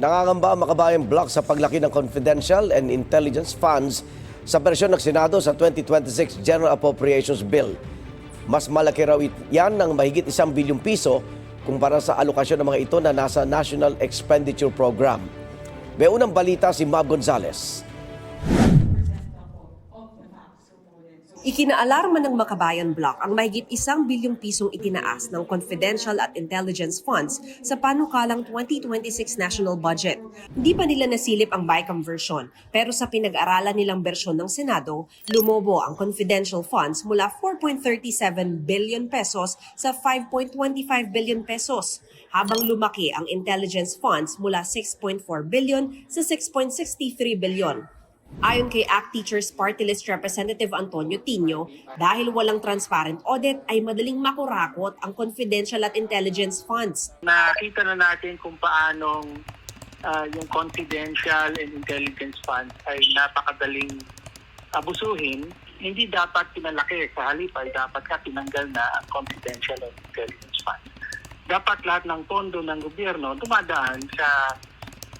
Nangangamba ang Makabayan Block sa paglaki ng confidential and intelligence funds sa bersyon ng Senado sa 2026 General Appropriations Bill. Mas malaki raw yan ng mahigit 1 bilyong piso kumpara sa alokasyon ng mga ito na nasa National Expenditure Program. May unang balita si Mav Gonzales. Ikinaalarma ng Makabayan Block ang mahigit 1 bilyong pisong itinaas ng confidential at intelligence funds sa panukalang 2026 national budget. Hindi pa nila nasilip ang BICAM version, pero sa pinag-aralan nilang bersyon ng Senado, lumobo ang confidential funds mula 4.37 billion pesos sa 5.25 billion pesos, habang lumaki ang intelligence funds mula 6.4 billion sa 6.63 billion. Ayon kay ACT Teachers Party List Representative Antonio Tino, dahil walang transparent audit ay madaling makurakot ang confidential at intelligence funds. Nakita na natin kung paanong yung confidential and intelligence funds ay napakadaling abusuhin. Hindi dapat pinalaki, sa halip ay dapat tinanggal na ang confidential and intelligence funds. Dapat lahat ng pondo ng gobyerno dumadaan sa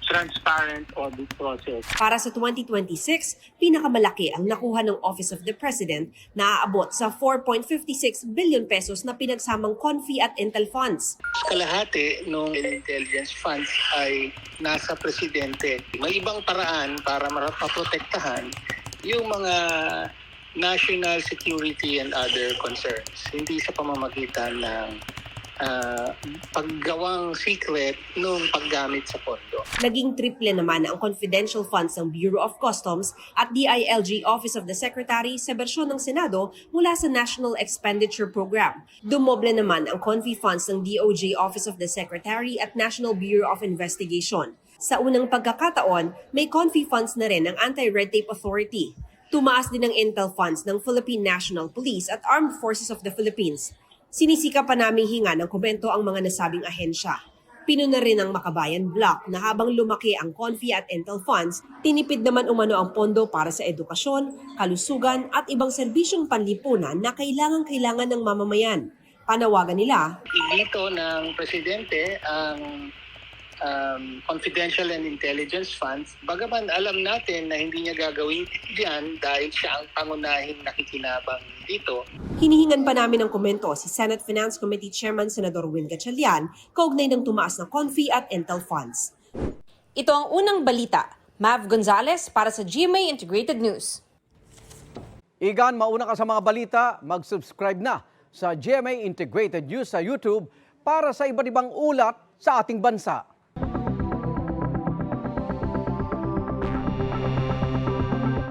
transparent audit process. Para sa 2026, pinakamalaki ang nakuha ng Office of the President na aabot sa 4.56 billion pesos na pinagsamang Confi at Intel funds. Kalahati ng intelligence funds ay nasa presidente. May ibang paraan para maprotektahan yung mga national security and other concerns. Hindi sa pamamagitan ng paggawang secret nung paggamit sa pondo. Naging triple naman ang confidential funds ng Bureau of Customs at DILG Office of the Secretary sa bersyon ng Senado mula sa National Expenditure Program. Dumoble naman ang Confi funds ng DOJ Office of the Secretary at National Bureau of Investigation. Sa unang pagkakataon, may Confi funds na rin ng Anti-Red Tape Authority. Tumaas din ang Intel funds ng Philippine National Police at Armed Forces of the Philippines. Sinisika pa naming hinga ng komento ang mga nasabing ahensya. Pinuna rin ng Makabayan Block na habang lumaki ang Confi at Intel funds, tinipid naman umano ang pondo para sa edukasyon, kalusugan at ibang serbisyong panlipunan na kailangan ng mamamayan. Panawagan nila, Ilito ng presidente ang confidential and intelligence funds, bagaman alam natin na hindi niya gagawin diyan dahil siya ang pangunahing nakikinabang dito. hinihingan pa namin ng komento si Senate Finance Committee Chairman Senador Win Gatchalian kaugnay ng tumaas na Confi at Intel funds. Ito ang unang balita. Mav Gonzales para sa GMA Integrated News. Igan, mauna ka sa mga balita, mag-subscribe na sa GMA Integrated News sa YouTube para sa iba't ibang ulat sa ating bansa.